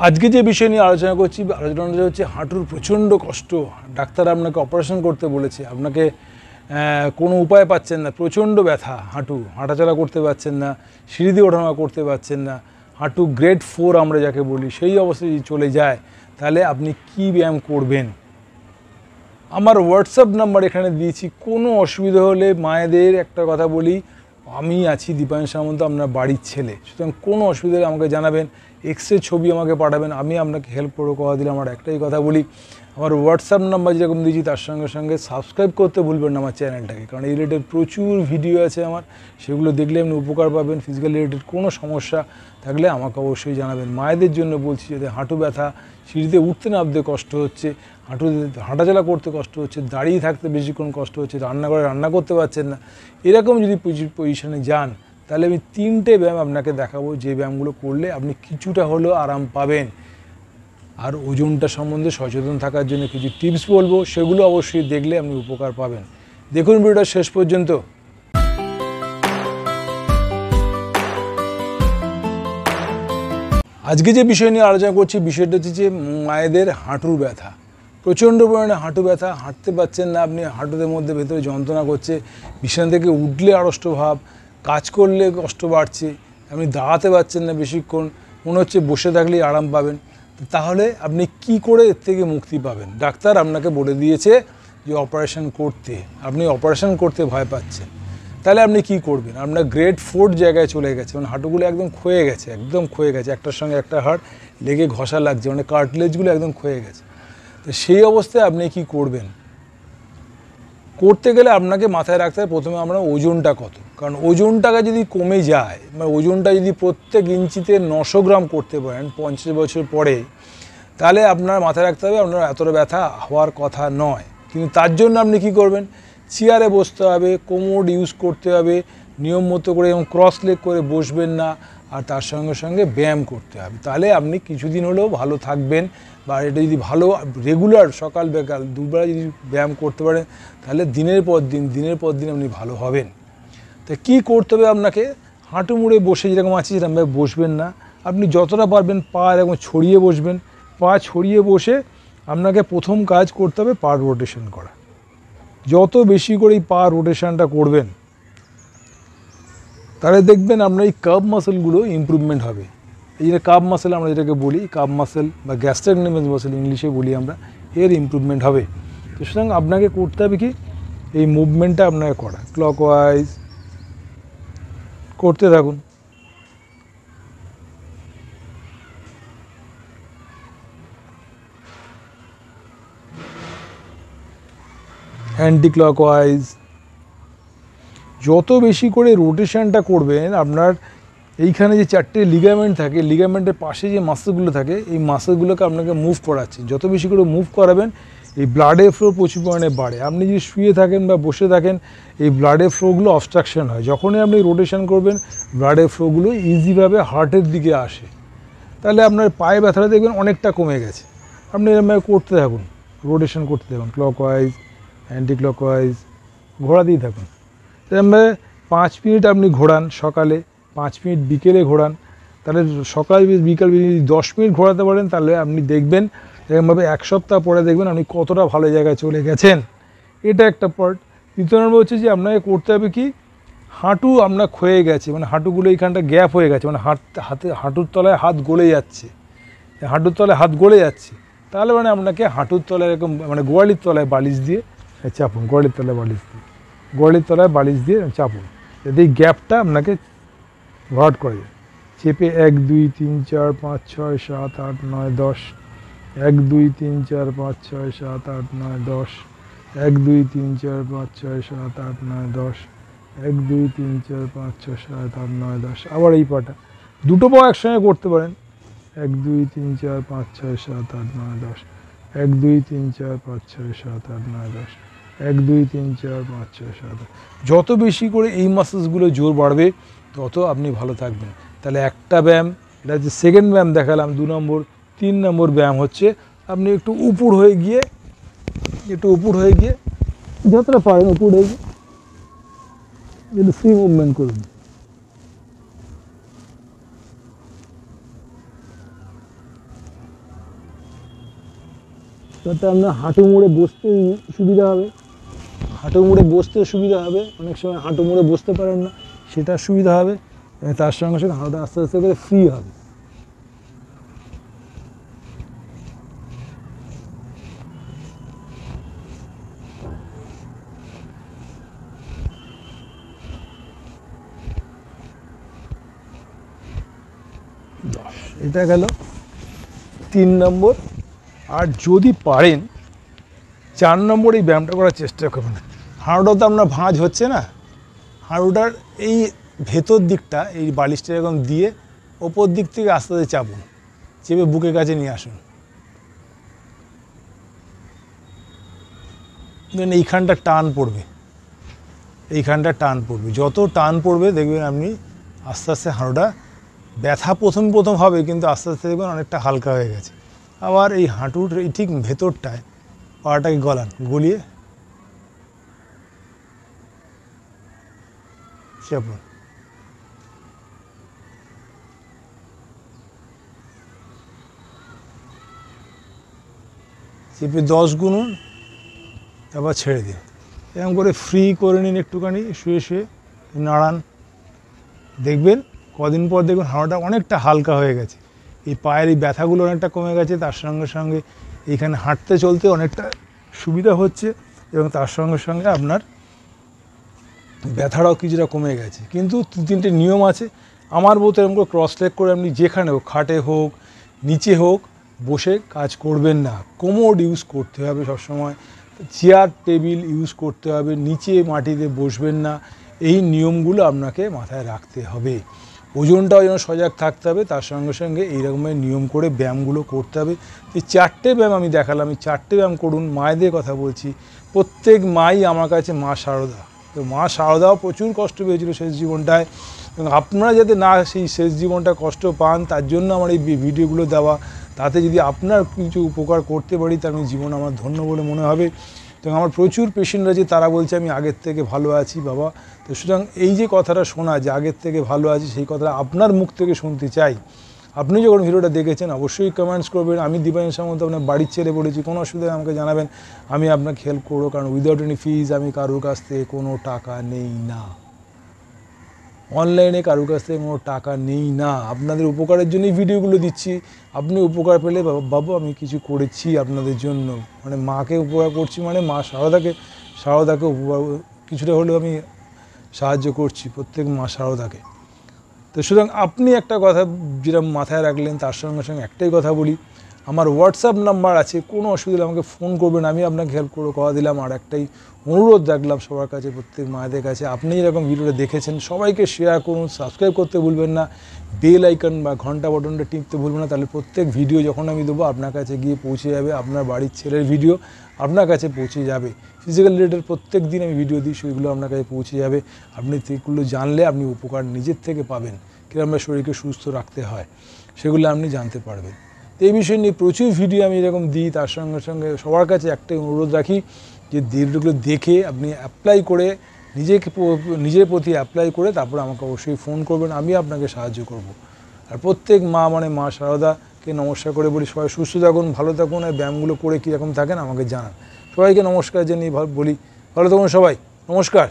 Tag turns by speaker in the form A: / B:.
A: আজকে যে বিষয় নিয়ে আলোচনা করছি, আলোচনাটা হচ্ছে হাঁটুর প্রচণ্ড কষ্ট। ডাক্তার আপনাকে অপারেশন করতে বলেছে, আপনাকে কোনো উপায় পাচ্ছেন না, প্রচণ্ড ব্যথা, হাঁটাচলা করতে পারছেন না, সিঁড়ি দিয়ে ওঠানামা করতে পারছেন না, হাঁটু গ্রেড 4 আমরা যাকে বলি, সেই অবস্থায় যদি চলে যায় তাহলে আপনি কি ব্যায়াম করবেন। আমার হোয়াটসঅ্যাপ নাম্বার এখানে দিয়েছি। কোনো অসুবিধা হলে মায়েদের একটা কথা বলি, আমি আছি দীপায়ন সামন্ত, আপনার বাড়ির ছেলে, সুতরাং কোনো অসুবিধা হলে আমাকে জানাবেন, এক্সরে ছবি আমাকে পাঠাবেন, আমি আপনাকে হেল্প করবো। কথা দিলে আমার একটাই কথা বলি, আমার হোয়াটসঅ্যাপ নাম্বার যেরকম দিয়েছি তার সঙ্গে সঙ্গে সাবস্ক্রাইব করতে ভুলবেন না আমার চ্যানেলটাকে, কারণ এই রিলেটেড প্রচুর ভিডিও আছে আমার, সেগুলো দেখলে আপনি উপকার পাবেন। ফিজিক্যাল রিলেটেড কোনো সমস্যা থাকলে আমাকে অবশ্যই জানাবেন। মায়েদের জন্য বলছি, যদি হাঁটু ব্যথা, সিঁড়িতে উঠতে নামতে কষ্ট হচ্ছে, হাঁটাচলা করতে কষ্ট হচ্ছে, দাঁড়িয়ে থাকতে বেশিক্ষণ কষ্ট হচ্ছে, রান্নাঘরে রান্না করতে পারছেন না, এরকম যদি পজিশনে যান তাহলে আমি 3টে ব্যায়াম আপনাকে দেখাবো, যে ব্যায়ামগুলো করলে আপনি কিছুটা হলেও আরাম পাবেন। আর ওজনটা সম্বন্ধে সচেতন থাকার জন্য কিছু টিপস বলবো, সেগুলো অবশ্যই দেখলে আপনি উপকার পাবেন। দেখুন ভিডিওটা শেষ পর্যন্ত। আজকে যে বিষয় নিয়ে আলোচনা করছি, বিষয়টা হচ্ছে যে মায়েদের হাঁটুর ব্যথা, প্রচণ্ড পরিমাণে হাঁটু ব্যথা, হাঁটতে পারছেন না আপনি, হাঁটুদের মধ্যে ভেতরে যন্ত্রণা করছে, বিছানা থেকে উঠলে আড়ষ্ট ভাব, কাজ করলে কষ্ট বাড়ছে, আপনি দাঁড়াতে পারছেন না বেশিক্ষণ, মনে হচ্ছে বসে থাকলেই আরাম পাবেন। তাহলে আপনি কি করে এর থেকে মুক্তি পাবেন? ডাক্তার আপনাকে বলে দিয়েছে যে অপারেশন করতে, আপনি অপারেশন করতে ভয় পাচ্ছেন, তাহলে আপনি কি করবেন? আপনার গ্রেড 4 জায়গায় চলে গেছে, মানে হাঁটুগুলো একদম ক্ষয়ে গেছে, একটার সঙ্গে একটা হাড় লেগে ঘষা লাগছে, মানে কার্টিলেজগুলো একদম ক্ষয়ে গেছে। তো সেই অবস্থায় আপনি কি করবেন? করতে গেলে আপনাকে মাথায় রাখতে হবে প্রথমে আমরা ওজনটা কত, কারণ ওজনটাকে যদি কমে যায়, মানে ওজনটা যদি প্রত্যেক ইঞ্চিতে 900 গ্রাম করতে পারেন 50 বছর পরে, তাহলে আপনার মাথায় রাখতে হবে আপনার এতটা ব্যথা হওয়ার কথা নয়। কিন্তু তার জন্য আপনি কি করবেন? চেয়ারে বসতে হবে, কোমর ইউজ করতে হবে, নিয়ম মতো করে, এবং ক্রস লেগ করে বসবেন না, আর তার সঙ্গে সঙ্গে ব্যায়াম করতে হবে। তাহলে আপনি কিছুদিন হলেও ভালো থাকবেন। বা এটা যদি ভালো রেগুলার সকাল বিকাল দুবেলা যদি ব্যায়াম করতে পারেন, তাহলে দিনের পর দিন আপনি ভালো হবেন। তা কী করতে হবে আপনাকে? হাঁটু মুড়ে বসে যেরকম আছে সেরকমভাবে বসবেন না, আপনি যতটা পারবেন পা এরকম ছড়িয়ে বসবেন। পা ছড়িয়ে বসে আপনাকে প্রথম কাজ করতে হবে পা রোটেশন করা। যত বেশি করে এই পা রোটেশনটা করবেন, তাহলে দেখবেন আপনার এই কার্ভ মাসেলগুলো ইমপ্রুভমেন্ট হবে। এই যে কার্ভ মাসেল আমরা যেটাকে বলি, কার্ভ মাসেল বা গ্যাস্ট্রিকনিমিয়াস মাসেল ইংলিশে বলি আমরা, এর ইমপ্রুভমেন্ট হবে। তো সুতরাং আপনাকে করতে হবে কি, এই মুভমেন্টটা আপনাকে করা, ক্লকওয়াইজ করতে থাকুন। Anti clockwise. যত বেশি করে রোটেশনটা করবেন, আপনার এইখানে যে 4টে লিগামেন্ট থাকে, লিগামেন্টের পাশে যে মাসেলগুলো থাকে, এই মাসেলগুলোকে আপনাকে মুভ করাচ্ছে। যত বেশি করে মুভ করাবেন, এই ব্লাডের ফ্লো প্রচুর পরিমাণে বাড়ে। আপনি যদি শুয়ে থাকেন বা বসে থাকেন, এই ব্লাডের ফ্লোগুলো অবস্ট্রাকশন হয়। যখনই আপনি রোটেশন করবেন, ব্লাডের ফ্লোগুলো ইজিভাবে হার্টের দিকে আসে, তাহলে আপনার পায়ে ব্যথাটা দেখবেন অনেকটা কমে গেছে। আপনি এরকমভাবে করতে থাকুন, রোটেশন করতে থাকুন, ক্লকওয়াইজ, অ্যান্টি ক্লকওয়াইজ, ঘোরাতেই থাকুন। এরকমভাবে 5 মিনিট আপনি ঘোরান সকালে, 5 মিনিট বিকেলে ঘোরান, তাহলে সকাল বিকাল যদি 10 মিনিট ঘোরাতে পারেন, তাহলে আপনি দেখবেন এরকমভাবে 1 সপ্তাহ পরে দেখবেন আপনি কতটা ভালো জায়গায় চলে গেছেন। এটা একটা পার্ট। দ্বিতীয় নম্বর হচ্ছে যে আপনাকে করতে হবে কি, হাঁটু আপনার ক্ষয়ে গেছে, মানে হাঁটুগুলো এইখানটা গ্যাপ হয়ে গেছে, মানে হাঁটুর তলায় হাত গলে যাচ্ছে, তাহলে মানে আপনাকে হাঁটুর তলায় এরকম, মানে গোড়ালির তলায় বালিশ দিয়ে চাপুন, গোড়ালির তলায় বালিশ দিয়ে চাপুন, যাতে এই গ্যাপটা আপনাকে ভরাট করে যায়। চেপে 1 2 3 4 5 6 7 8 9 10, 1 2 3 4 5 6 7 8 9 10, 1 2 3 4 5 6 7 8 9 10, 1 2 3 4 5 6 7 8 9 10। আবার এই পাটা দুটো পা একসঙ্গে করতে পারেন, 1 2 3 4 5 6 7 8 9 10, 1 2 3 4 5 6 7 8 9 10, 1 2 3 4 5 6 7। যত বেশি করে এই মাসেলসগুলো জোর বাড়বে, তত আপনি ভালো থাকবেন। তাহলে একটা ব্যায়াম, এটা হচ্ছে সেকেন্ড ব্যায়াম দেখালাম। 2 নম্বর। 3 নম্বর ব্যায়াম হচ্ছে আপনি একটু উপর হয়ে গিয়ে যতটা পারেন উপর হয়ে গিয়ে একটু ফ্রি মুভমেন্ট করুন। তাতে আপনার হাঁটু মুড়ে বসতে সুবিধা হবে, হাঁটু মুড়ে বসতে সুবিধা হবে। অনেক সময় হাঁটু মুড়ে বসতে পারেন না, সেটা সুবিধা হবে। তার সঙ্গে সঙ্গে হাঁটুটা আস্তে আস্তে করে ফ্রি হবে। এটা গেল 3 নম্বর। আর যদি পারেন 4 নম্বর এই ব্যায়ামটা করার চেষ্টা করবেন। হাঁটুটা তো আপনার ভাঁজ হচ্ছে না, হাঁটুটার এই ভেতর দিকটা এই বালিশটা এরকম দিয়ে ওপর দিক থেকে আস্তে আস্তে চাপুন, চেপে বুকের কাছে নিয়ে আসুন। এইখানটা টান পড়বে, এইখানটা টান পড়বে, যত টান পড়বে দেখবেন আপনি আস্তে আস্তে হাঁটুটা, ব্যথা প্রথম প্রথম হবে কিন্তু আস্তে আস্তে দেখবেন অনেকটা হালকা হয়ে গেছে। আবার এই হাঁটুর এই ঠিক ভেতরটায় পাটাকে গলান, গলিয়ে চাপুন। চেপে 10 গুনুন, তারপর ছেড়ে দিন। এরকম করে ফ্রি করে নিন, একটুখানি শুয়ে শুয়ে নাড়ান, দেখবেন কদিন পর দেখবেন হাঁটুটা অনেকটা হালকা হয়ে গেছে, এই পায়ের এই ব্যথাগুলো অনেকটা কমে গেছে। তার সঙ্গে সঙ্গে এইখানে হাঁটতে চলতে অনেকটা সুবিধা হচ্ছে এবং তার সঙ্গে সঙ্গে আপনার ব্যথাটাও কিছুটা কমে গেছে। কিন্তু 2-3টে নিয়ম আছে। আমার মতো এরকম করে ক্রস লেগ করে আপনি যেখানে হোক, খাটে হোক নিচে হোক, বসে কাজ করবেন না। কোমোড ইউজ করতে হবে সবসময়, চেয়ার টেবিল ইউজ করতে হবে, নিচে মাটিতে বসবেন না। এই নিয়মগুলো আপনাকে মাথায় রাখতে হবে। ওজনটাও যেন সজাগ থাকতে হবে, তার সঙ্গে সঙ্গে এইরকমের নিয়ম করে ব্যায়ামগুলো করতে হবে। এই 4টে ব্যায়াম আমি দেখালাম, এই 4টে ব্যায়াম করুন। মায়েদের কথা বলছি, প্রত্যেক মাই আমার কাছে মা শারদা। তো মা শারদাও প্রচুর কষ্ট পেয়েছিল শেষ জীবনটায়, এবং আপনারা যাতে না সেই শেষ জীবনটা কষ্ট পান তার জন্য আমার এই ভিডিওগুলো দেওয়া। তাতে যদি আপনার কিছু উপকার করতে পারি তার জীবন আমার ধন্য বলে মনে হবে। তো আমার প্রচুর পেশেন্ট আছে, তারা বলছে আমি আগের থেকে ভালো আছি বাবা। তো সুতরাং এই যে কথাটা শোনা যে আগের থেকে ভালো আছি, সেই কথাটা আপনার মুখ থেকে শুনতে চাই। আপনি যখন ভিডিওটা দেখেছেন অবশ্যই কমেন্টস করবেন। আমি দীপায়ন সামন্ত আপনার বাড়ির ছেড়ে পড়েছি, কোনো অসুবিধা আমাকে জানাবেন, আমি আপনাকে হেল্প করবো। কারণ উইদাউট এনি ফিজ আমি কারোর কাছ থেকে কোনো টাকা নেই না, অনলাইনে কারোর কাছ থেকে কোনো টাকা নেই না। আপনাদের উপকারের জন্যই ভিডিওগুলো দিচ্ছি। আপনি উপকার পেলে বাবু আমি কিছু করেছি আপনাদের জন্য, মানে মাকে উপকার করছি, মানে মা শারদাকে উপকার কিছুটা হলেও আমি সাহায্য করছি, প্রত্যেক মা শারদাকে। তো সুতরাং আপনি একটা কথা যেটা মাথায় রাখলেন, তার সঙ্গে সঙ্গে একটাই কথা বলি, আমার হোয়াটসঅ্যাপ নাম্বার আছে, কোনো অসুবিধা আমাকে ফোন করবেন, আমি আপনাকে হেল্প করে কথা দিলাম। আর একটাই অনুরোধ রাখলাম সবার কাছে, প্রত্যেক মায়েদের কাছে, আপনি এরকম ভিডিওটা দেখেছেন সবাইকে শেয়ার করুন, সাবস্ক্রাইব করতে ভুলবেন না, বেল আইকন বা ঘন্টা বাটনটা টিপতে ভুলবেন না। তাহলে প্রত্যেক ভিডিও যখন আমি দেবো আপনার কাছে গিয়ে পৌঁছে যাবে, আপনার বাড়ির ছেলের ভিডিও আপনার কাছে পৌঁছে যাবে। ফিজিক্যাল রিলেটেড প্রত্যেক দিন আমি ভিডিও দিই, সেগুলো আপনার কাছে পৌঁছে যাবে। আপনি সেগুলো জানলে আপনি উপকার নিজের থেকে পাবেন, কীভাবে শরীরকে সুস্থ রাখতে হয় সেগুলো আপনি জানতে পারবেন। তো এই বিষয় নিয়ে প্রচুর ভিডিও আমি এরকম দিই। তার সঙ্গে সঙ্গে সবার কাছে একটাই অনুরোধ রাখি যে ভিডিওগুলো দেখে আপনি অ্যাপ্লাই করে নিজের প্রতি অ্যাপ্লাই করে তারপর আমাকে অবশ্যই ফোন করবেন, আমি আপনাকে সাহায্য করব। আর প্রত্যেক মা মানে মা শারদাকে নমস্কার করে বলি সবাই সুস্থ থাকুন, ভালো থাকুন। আর ব্যায়ামগুলো করে কীরকম থাকেন আমাকে জানান। সবাইকে নমস্কার জানিয়ে বলি ভালো থাকুন সবাই, নমস্কার।